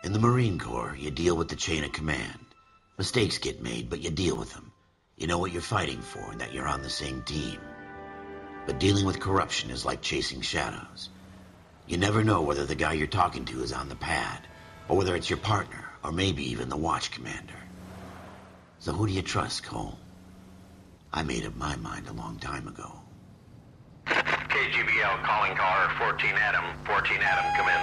In the Marine Corps, you deal with the chain of command. Mistakes get made, but you deal with them. You know what you're fighting for and that you're on the same team. But dealing with corruption is like chasing shadows. You never know whether the guy you're talking to is on the pad, or whether it's your partner, or maybe even the watch commander. So who do you trust, Cole? I made up my mind a long time ago. KGBL calling car 14 Adam. 14 Adam, come in.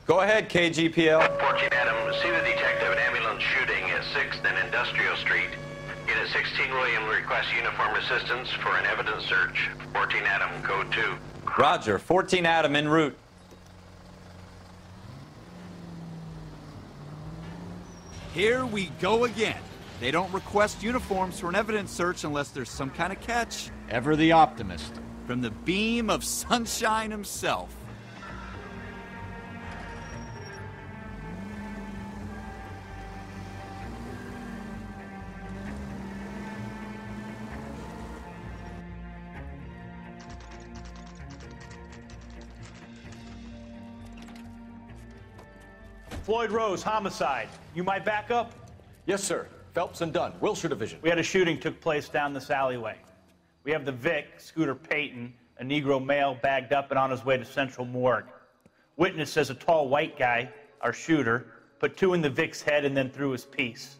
Go ahead, KGPL. 14 Adam, see the detective at ambulance shooting at 6th and Industrial Street. Unit 16 William requests uniform assistance for an evidence search. 14 Adam, code 2. Roger, 14 Adam en route. Here we go again. They don't request uniforms for an evidence search unless there's some kind of catch. Ever the optimist. From the beam of sunshine himself. Floyd Rose, homicide. You my backup? Yes, sir. Phelps and Dunn, Wilshire Division. We had a shooting took place down this alleyway. We have the Vic, Scooter Payton, a Negro male bagged up and on his way to Central Morgue. Witness says a tall white guy, our shooter, put 2 in the Vic's head and then threw his piece.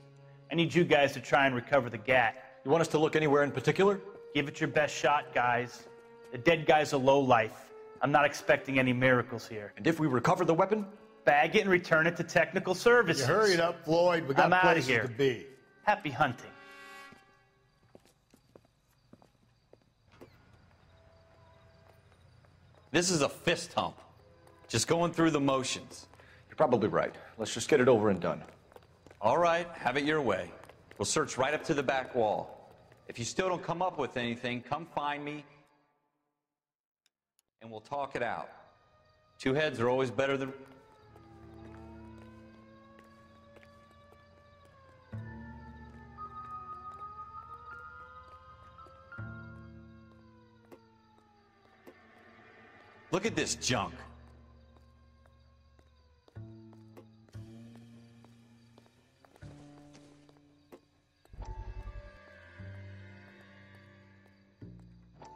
I need you guys to try and recover the gat. You want us to look anywhere in particular? Give it your best shot, guys. The dead guy's a lowlife. I'm not expecting any miracles here. And if we recover the weapon? Bag it and return it to technical services. You hurry it up, Floyd. We got I'm outta places here. to be. Happy hunting. This is a fist hump. Just going through the motions. You're probably right. Let's just get it over and done. All right, have it your way. We'll search right up to the back wall. If you still don't come up with anything, come find me, and we'll talk it out. 2 heads are always better than... Look at this junk.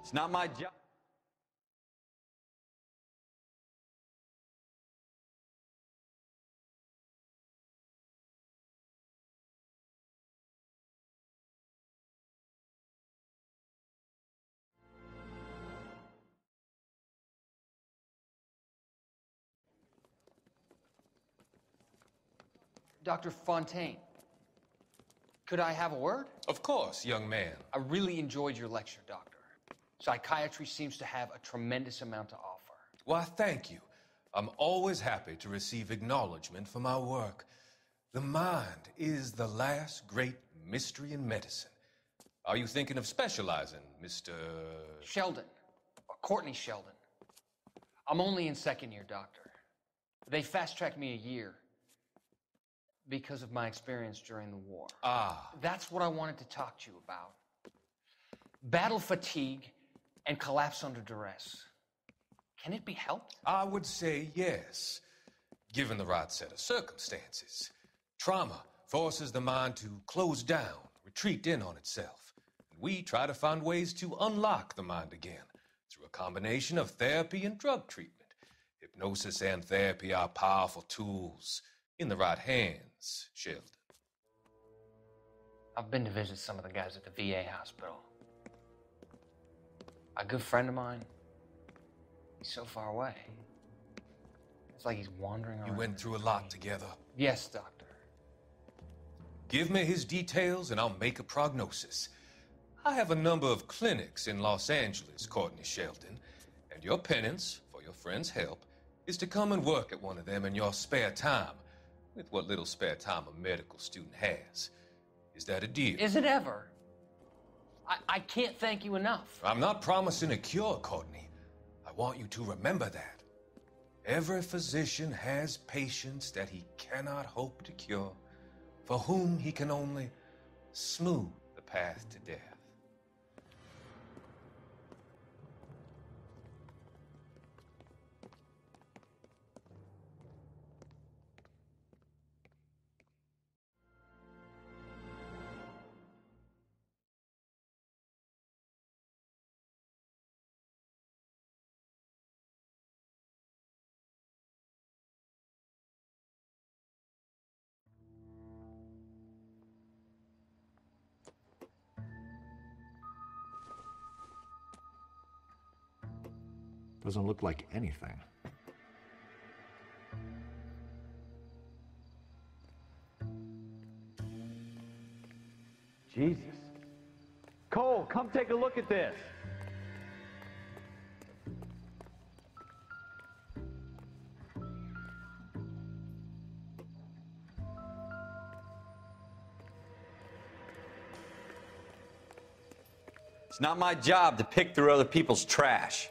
It's not my job. Dr. Fontaine, could I have a word? Of course, young man. I really enjoyed your lecture, Doctor. Psychiatry seems to have a tremendous amount to offer. Why, thank you. I'm always happy to receive acknowledgement for my work. The mind is the last great mystery in medicine. Are you thinking of specializing, Mr. Sheldon, or Courtney Sheldon. I'm only in 2nd year, Doctor. They fast-tracked me a year because of my experience during the war. Ah. That's what I wanted to talk to you about. Battle fatigue and collapse under duress. Can it be helped? I would say yes, given the right set of circumstances. Trauma forces the mind to close down, retreat in on itself. And we try to find ways to unlock the mind again through a combination of therapy and drug treatment. Hypnosis and therapy are powerful tools in the right hands, Sheldon. I've been to visit some of the guys at the VA hospital. A good friend of mine, he's so far away. It's like he's wandering around. You went through a lot together. Yes, Doctor. Give me his details and I'll make a prognosis. I have a number of clinics in Los Angeles, Courtney Sheldon, and your penance, for your friend's help, is to come and work at one of them in your spare time, with what little spare time a medical student has. Is that a deal? Is it ever? I can't thank you enough. I'm not promising a cure, Courtney. I want you to remember that. Every physician has patients that he cannot hope to cure, for whom he can only smooth the path to death. Doesn't look like anything. Jesus. Cole, come take a look at this. It's not my job to pick through other people's trash.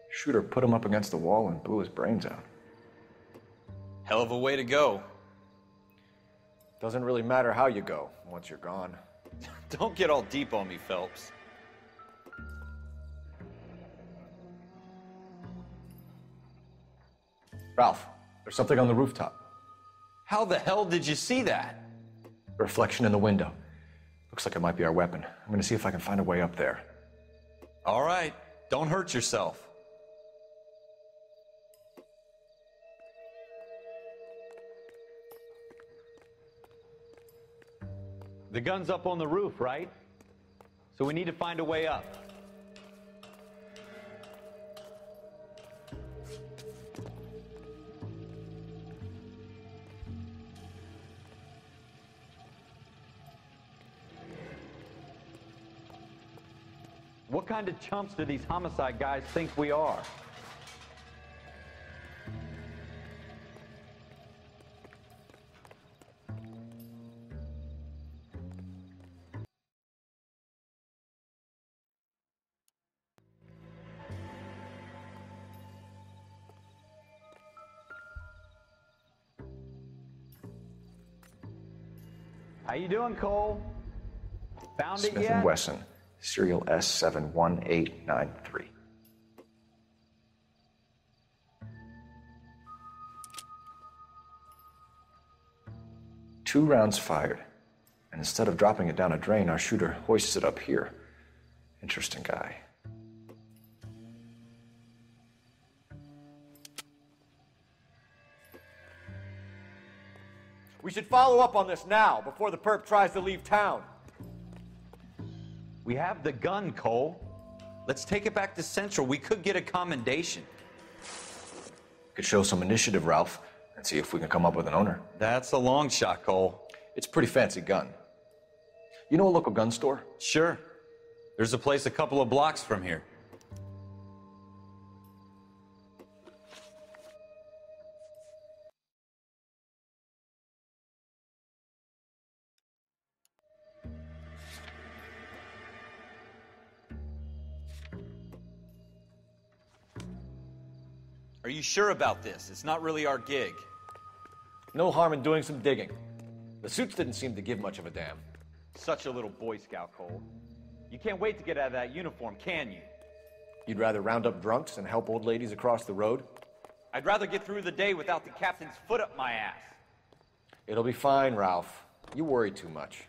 Shooter put him up against the wall and blew his brains out. Hell of a way to go. Doesn't really matter how you go once you're gone. Don't get all deep on me, Phelps. Ralph, there's something on the rooftop. How the hell did you see that? A reflection in the window. Looks like it might be our weapon. I'm gonna see if I can find a way up there. All right, don't hurt yourself. The gun's up on the roof, right? So we need to find a way up. What kind of chumps do these homicide guys think we are? How you doing, Cole? Found it Smith yet? & Wesson, serial S71893. Two rounds fired, and instead of dropping it down a drain, our shooter hoists it up here. Interesting guy. We should follow up on this now, before the perp tries to leave town. We have the gun, Cole. Let's take it back to Central. We could get a commendation. Could show some initiative, Ralph, and see if we can come up with an owner. That's a long shot, Cole. It's a pretty fancy gun. You know a local gun store? Sure. There's a place a couple of blocks from here. Are you sure about this? It's not really our gig. No harm in doing some digging. The suits didn't seem to give much of a damn. Such a little Boy Scout, Cole. You can't wait to get out of that uniform, can you? You'd rather round up drunks and help old ladies across the road? I'd rather get through the day without the captain's foot up my ass. It'll be fine, Ralph. You worry too much.